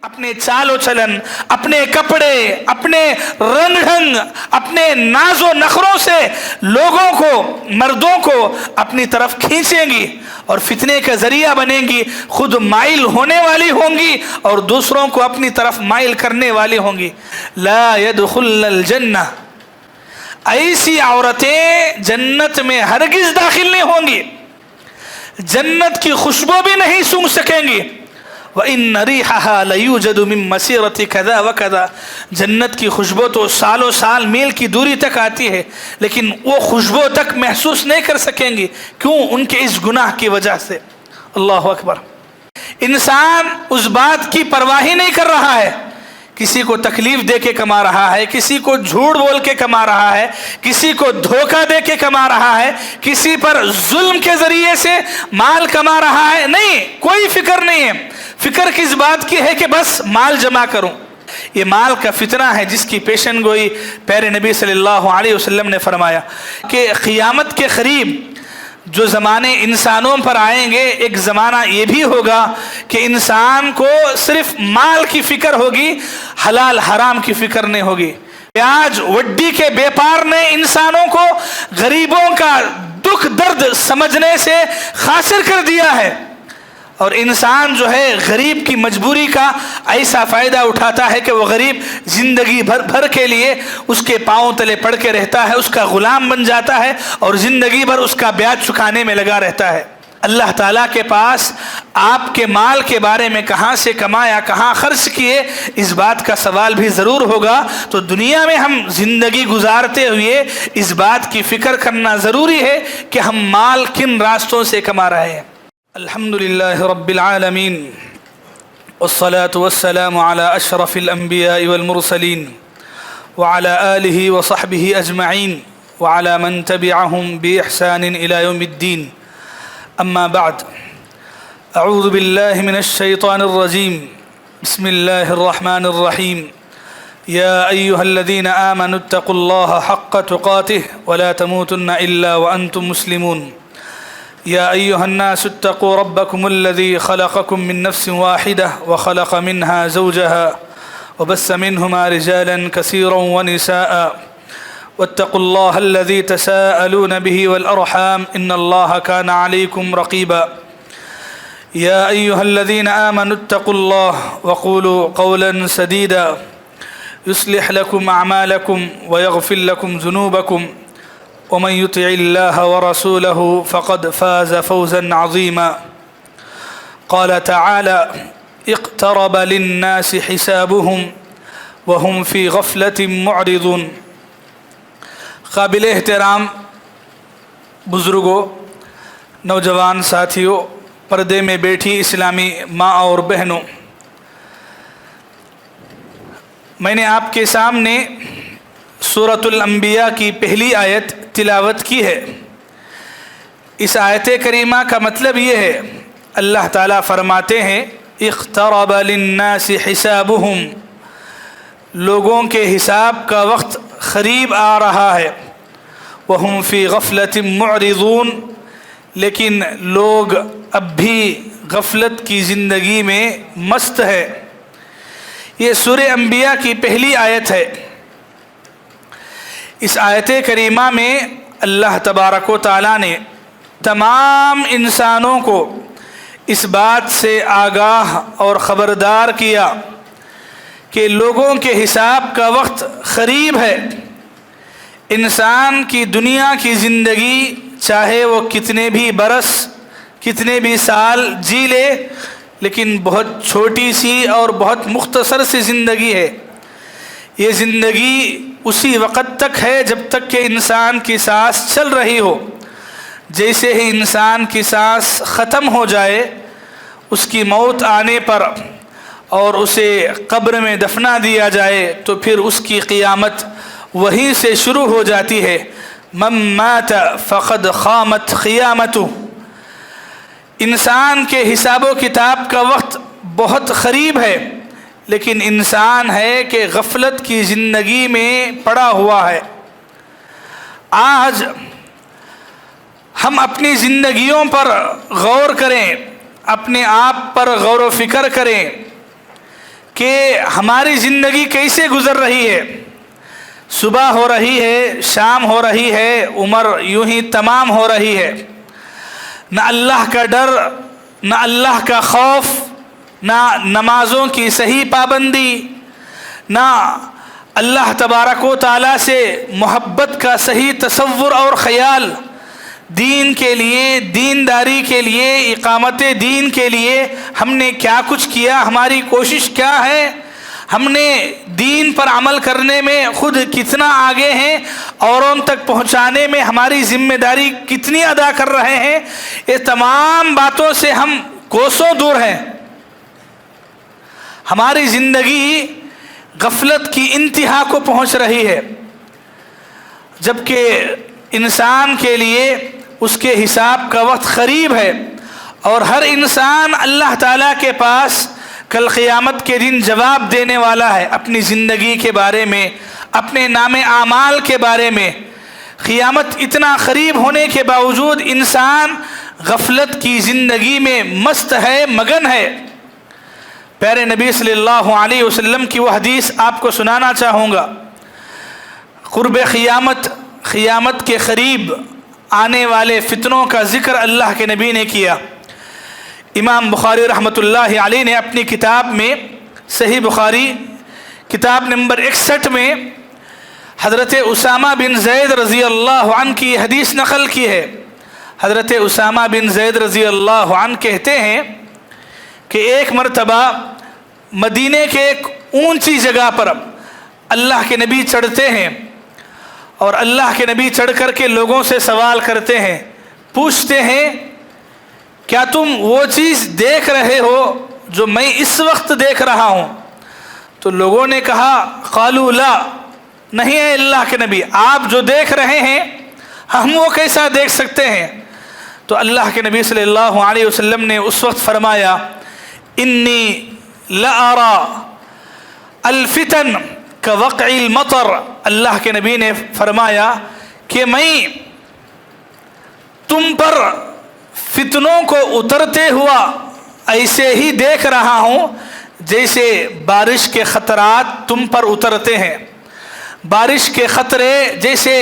اپنے چال و چلن، اپنے کپڑے، اپنے رنگ ڈھنگ، اپنے ناز و نخروں سے لوگوں کو، مردوں کو اپنی طرف کھینچیں گی اور فتنے کا ذریعہ بنیں گی، خود مائل ہونے والی ہوں گی اور دوسروں کو اپنی طرف مائل کرنے والی ہوں گی۔ لا يدخلن الجنہ، ایسی عورتیں جنت میں ہرگز داخل نہیں ہوں گی، جنت کی خوشبو بھی نہیں سونگھ سکیں گی۔ وَإِنَّ رِيحَهَا لَيُوجَدُ مِن مَّسِيرَةِ كَذَا وَكَذَا، جنت کی خوشبو تو سالوں سال میل کی دوری تک آتی ہے، لیکن وہ خوشبو تک محسوس نہیں کر سکیں گی۔ کیوں؟ ان کے اس گناہ کی وجہ سے۔ اللہ اکبر۔ انسان اس بات کی پرواہ ہی نہیں کر رہا ہے، کسی کو تکلیف دے کے کما رہا ہے، کسی کو جھوٹ بول کے کما رہا ہے، کسی کو دھوکہ دے کے کما رہا ہے، کسی پر ظلم کے ذریعے سے مال کما رہا ہے، نہیں، کوئی فکر نہیں ہے۔ فکر کس بات کی ہے کہ بس مال جمع کروں۔ یہ مال کا فتنہ ہے جس کی پیشن گوئی پیارے نبی صلی اللہ علیہ وسلم نے فرمایا کہ قیامت کے قریب جو زمانے انسانوں پر آئیں گے، ایک زمانہ یہ بھی ہوگا کہ انسان کو صرف مال کی فکر ہوگی، حلال حرام کی فکر نہیں ہوگی۔ پیاز وڈی کے بیپار نے انسانوں کو غریبوں کا دکھ درد سمجھنے سے قاصر کر دیا ہے، اور انسان جو ہے غریب کی مجبوری کا ایسا فائدہ اٹھاتا ہے کہ وہ غریب زندگی بھر کے لیے اس کے پاؤں تلے پڑ کے رہتا ہے، اس کا غلام بن جاتا ہے اور زندگی بھر اس کا بیاج چکانے میں لگا رہتا ہے۔ اللہ تعالیٰ کے پاس آپ کے مال کے بارے میں کہاں سے کمایا، کہاں خرچ کیے، اس بات کا سوال بھی ضرور ہوگا۔ تو دنیا میں ہم زندگی گزارتے ہوئے اس بات کی فکر کرنا ضروری ہے کہ ہم مال کن راستوں سے کما رہے ہیں۔ الحمد للہ رب العالمین، والصلاة والسلام على اشرف الانبیاء والمرسلین وعلى آلہ وصحبہ اجمعین وعلى من تبعهم بإحسان الى یوم الدین، اما بعد، اعوذ باللہ من الشیطان الرجیم، بسم اللہ الرحمن الرحیم، یا ایہا الذین آمنوا اتقوا اللہ حق تقاتہ ولا تموتن الا وانتم مسلمون، يا أيها الناس اتقوا ربكم الذي خلقكم من نفس واحدة وخلق منها زوجها وبث منهما رجالا كثيرا ونساء واتقوا الله الذي تساءلون به والأرحام إن الله كان عليكم رقيبا، يا أيها الذين آمنوا اتقوا الله وقولوا قولا سديدا يصلح لكم أعمالكم ويغفر لكم ذنوبكم ومن يطع الله ورسوله فقد فاز فوزا عظيما، قال تعالى اقترب للناس حسابهم وهم في غفلة معرضون۔ قابل احترام بزرگوں، نوجوان ساتھیوں، پردے میں بیٹھی اسلامی ماں اور بہنوں، میں نے آپ کے سامنے سورۃ الانبیاء کی پہلی آیت تلاوت کی ہے۔ اس آیت کریمہ کا مطلب یہ ہے، اللہ تعالیٰ فرماتے ہیں اقترب للناس حسابهم، لوگوں کے حساب کا وقت قریب آ رہا ہے، وهم فی غفلۃ معرضون، لیکن لوگ اب بھی غفلت کی زندگی میں مست ہے۔ یہ سورہ انبیاء کی پہلی آیت ہے۔ اس آیت کریمہ میں اللہ تبارک و تعالیٰ نے تمام انسانوں کو اس بات سے آگاہ اور خبردار کیا کہ لوگوں کے حساب کا وقت قریب ہے۔ انسان کی دنیا کی زندگی چاہے وہ کتنے بھی برس، کتنے بھی سال جی لے، لیکن بہت چھوٹی سی اور بہت مختصر سی زندگی ہے۔ یہ زندگی اسی وقت تک ہے جب تک کہ انسان کی سانس چل رہی ہو۔ جیسے ہی انسان کی سانس ختم ہو جائے، اس کی موت آنے پر اور اسے قبر میں دفنا دیا جائے تو پھر اس کی قیامت وہیں سے شروع ہو جاتی ہے۔ من مات فقد قامت قیامتہ، انسان کے حساب و کتاب کا وقت بہت قریب ہے، لیکن انسان ہے کہ غفلت کی زندگی میں پڑا ہوا ہے۔ آج ہم اپنی زندگیوں پر غور کریں، اپنے آپ پر غور و فکر کریں کہ ہماری زندگی کیسے گزر رہی ہے. صبح ہو رہی ہے، شام ہو رہی ہے، عمر یوں ہی تمام ہو رہی ہے. نہ اللہ کا ڈر، نہ اللہ کا خوف، نہ نمازوں کی صحیح پابندی، نہ اللہ تبارک و تعالیٰ سے محبت کا صحیح تصور اور خیال، دین کے لیے، دینداری کے لیے، اقامت دین کے لیے ہم نے کیا کچھ کیا، ہماری کوشش کیا ہے، ہم نے دین پر عمل کرنے میں خود کتنا آگے ہیں، اوروں تک پہنچانے میں ہماری ذمہ داری کتنی ادا کر رہے ہیں. یہ تمام باتوں سے ہم کوسوں دور ہیں. ہماری زندگی غفلت کی انتہا کو پہنچ رہی ہے، جبکہ انسان کے لیے اس کے حساب کا وقت قریب ہے، اور ہر انسان اللہ تعالیٰ کے پاس کل قیامت کے دن جواب دینے والا ہے اپنی زندگی کے بارے میں، اپنے نام اعمال کے بارے میں. قیامت اتنا قریب ہونے کے باوجود انسان غفلت کی زندگی میں مست ہے، مگن ہے. پیارے نبی صلی اللہ علیہ وسلم کی وہ حدیث آپ کو سنانا چاہوں گا. قرب قیامت کے قریب آنے والے فتنوں کا ذکر اللہ کے نبی نے کیا. امام بخاری رحمۃ اللہ علیہ نے اپنی کتاب میں صحیح بخاری کتاب نمبر 61 میں حضرت اسامہ بن زید رضی اللہ عنہ کی حدیث نقل کی ہے. حضرت اسامہ بن زید رضی اللہ عنہ کہتے ہیں کہ ایک مرتبہ مدینے کے ایک اونچی جگہ پر اللہ کے نبی چڑھتے ہیں، اور اللہ کے نبی چڑھ کر کے لوگوں سے سوال کرتے ہیں، پوچھتے ہیں کیا تم وہ چیز دیکھ رہے ہو جو میں اس وقت دیکھ رہا ہوں؟ تو لوگوں نے کہا قالوا لا، نہیں ہے اللہ کے نبی، آپ جو دیکھ رہے ہیں ہم وہ کیسا دیکھ سکتے ہیں؟ تو اللہ کے نبی صلی اللہ علیہ وسلم نے اس وقت فرمایا انی لأرى الفتن كوقع المطر. اللہ کے نبی نے فرمایا کہ میں تم پر فتنوں کو اترتے ہوا ایسے ہی دیکھ رہا ہوں جیسے بارش کے خطرات تم پر اترتے ہیں. بارش کے خطرے جیسے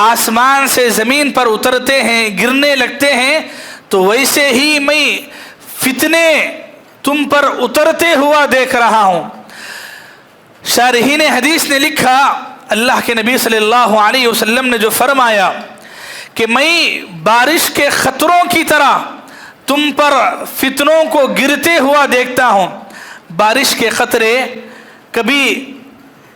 آسمان سے زمین پر اترتے ہیں، گرنے لگتے ہیں، تو ویسے ہی میں فتنے تم پر اترتے ہوا دیکھ رہا ہوں. شارحین حدیث نے لکھا اللہ کے نبی صلی اللہ علیہ وسلم نے جو فرمایا کہ میں بارش کے خطروں کی طرح تم پر فتنوں کو گرتے ہوا دیکھتا ہوں. بارش کے خطرے کبھی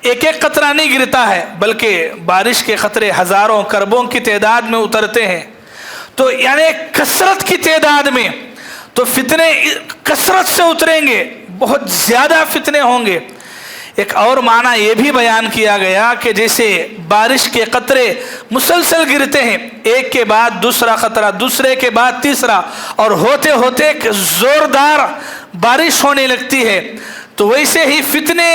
ایک ایک قطرہ نہیں گرتا ہے، بلکہ بارش کے خطرے ہزاروں کربوں کی تعداد میں اترتے ہیں. تو یعنی کثرت کی تعداد میں، تو فتنے کثرت سے اتریں گے، بہت زیادہ فتنے ہوں گے. ایک اور معنی یہ بھی بیان کیا گیا کہ جیسے بارش کے قطرے مسلسل گرتے ہیں، ایک کے بعد دوسرا قطرہ، دوسرے کے بعد تیسرا، اور ہوتے ہوتے ایک زوردار بارش ہونے لگتی ہے، تو ویسے ہی فتنے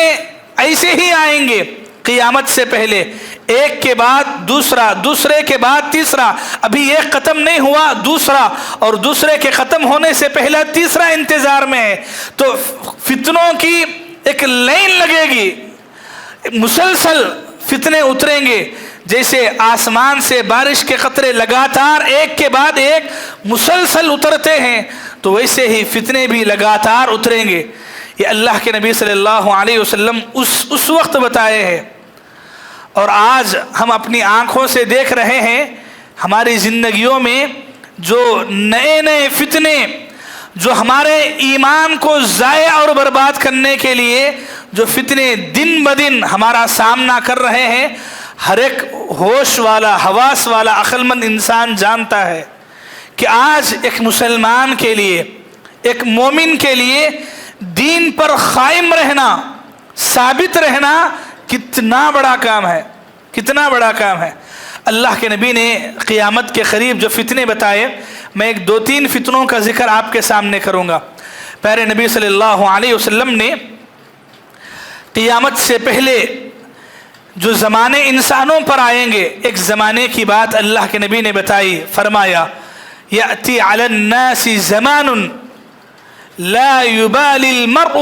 ایسے ہی آئیں گے قیامت سے پہلے، ایک کے بعد دوسرا، دوسرے کے بعد تیسرا. ابھی ایک ختم نہیں ہوا، دوسرا، اور دوسرے کے ختم ہونے سے پہلا تیسرا انتظار میں ہے. تو فتنوں کی ایک لائن لگے گی، مسلسل فتنے اتریں گے. جیسے آسمان سے بارش کے قطرے لگاتار ایک کے بعد ایک مسلسل اترتے ہیں، تو ویسے ہی فتنے بھی لگاتار اتریں گے. یہ اللہ کے نبی صلی اللہ علیہ وسلم اس وقت بتائے ہیں، اور آج ہم اپنی آنکھوں سے دیکھ رہے ہیں ہماری زندگیوں میں جو نئے نئے فتنے جو ہمارے ایمان کو ضائع اور برباد کرنے کے لیے جو فتنے دن بدن ہمارا سامنا کر رہے ہیں. ہر ایک ہوش والا، حواس والا، عقل مند انسان جانتا ہے کہ آج ایک مسلمان کے لیے، ایک مومن کے لیے دین پر قائم رہنا، ثابت رہنا کتنا بڑا کام ہے، کتنا بڑا کام ہے. اللہ کے نبی نے قیامت کے قریب جو فتنے بتائے، میں ایک دو تین فتنوں کا ذکر آپ کے سامنے کروں گا. پیارے نبی صلی اللہ علیہ وسلم نے قیامت سے پہلے جو زمانے انسانوں پر آئیں گے، ایک زمانے کی بات اللہ کے نبی نے بتائی. فرمایا یأتی علی الناس زمان لا يبالي المرء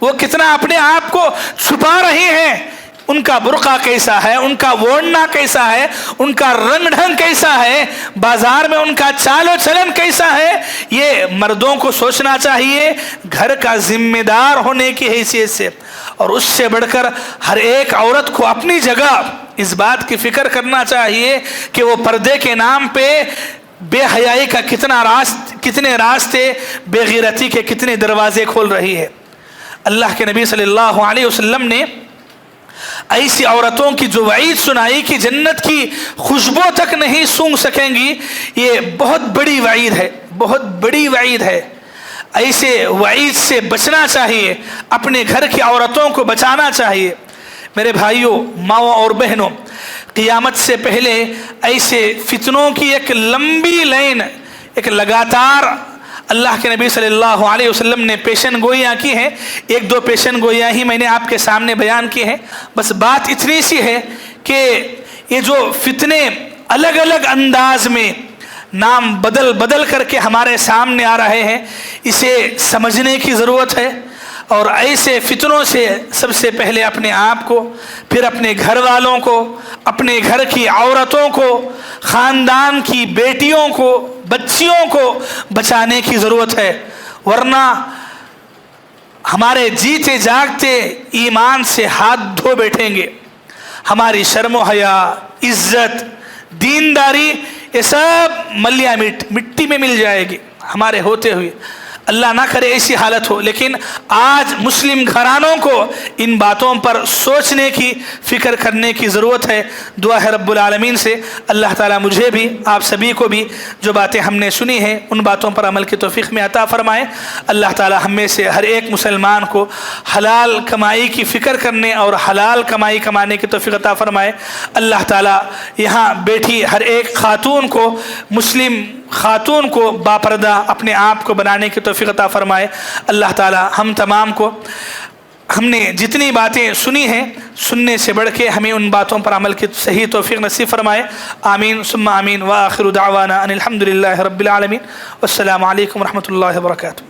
وہ کتنا اپنے آپ کو چھپا رہی ہیں، ان کا برقع کیسا ہے، ان کا اوڑھنا کیسا ہے، ان کا رنگ ڈھنگ کیسا ہے، بازار میں ان کا چال و چلن کیسا ہے، یہ مردوں کو سوچنا چاہیے گھر کا ذمہ دار ہونے کی حیثیت سے۔ اور اس سے بڑھ کر ہر ایک عورت کو اپنی جگہ اس بات کی فکر کرنا چاہیے کہ وہ پردے کے نام پہ بے حیائی کا کتنے راستے، بے غیرتی کے کتنے دروازے کھول رہی ہے۔ اللہ کے نبی صلی اللہ علیہ وسلم نے ایسی عورتوں کی جو وعید سنائی کہ جنت کی خوشبو تک نہیں سونگھ سکیں گی، یہ بہت بڑی وعید ہے، بہت بڑی وعید ہے۔ ایسے وعید سے بچنا چاہیے، اپنے گھر کی عورتوں کو بچانا چاہیے۔ میرے بھائیوں، ماؤں اور بہنوں، قیامت سے پہلے ایسے فتنوں کی ایک لمبی لائن، ایک لگاتار اللہ کے نبی صلی اللہ علیہ وسلم نے پیشن گوئیاں کی ہیں۔ ایک دو پیشن گوئیاں ہی میں نے آپ کے سامنے بیان کی ہیں۔ بس بات اتنی سی ہے کہ یہ جو فتنے الگ الگ انداز میں نام بدل بدل کر کے ہمارے سامنے آ رہے ہیں، اسے سمجھنے کی ضرورت ہے۔ اور ایسے فتنوں سے سب سے پہلے اپنے آپ کو، پھر اپنے گھر والوں کو، اپنے گھر کی عورتوں کو، خاندان کی بیٹیوں کو، بچیوں کو بچانے کی ضرورت ہے، ورنہ ہمارے جیتے جاگتے ایمان سے ہاتھ دھو بیٹھیں گے۔ ہماری شرم و حیا، عزت، دینداری، یہ سب ملیاں مٹی میں مل جائے گی ہمارے ہوتے ہوئے۔ اللہ نہ کرے ایسی حالت ہو، لیکن آج مسلم گھرانوں کو ان باتوں پر سوچنے کی، فکر کرنے کی ضرورت ہے۔ دعا ہے رب العالمین سے اللہ تعالیٰ مجھے بھی، آپ سبھی کو بھی جو باتیں ہم نے سنی ہیں ان باتوں پر عمل کی توفیق میں عطا فرمائے۔ اللہ تعالیٰ ہم میں سے ہر ایک مسلمان کو حلال کمائی کی فکر کرنے اور حلال کمائی کمانے کی توفیق عطا فرمائے۔ اللہ تعالیٰ یہاں بیٹھی ہر ایک خاتون کو، مسلم خاتون کو باپردہ اپنے آپ کو بنانے کی توفیق عطا فرمائے۔ اللہ تعالی ہم تمام کو، ہم نے جتنی باتیں سنی ہیں، سننے سے بڑھ کے ہمیں ان باتوں پر عمل کی صحیح توفیق نصیب فرمائے۔ آمین ثم آمین، وآخر دعوانا ان الحمد للہ رب العالمین، والسلام علیکم ورحمۃ اللہ وبرکاتہ۔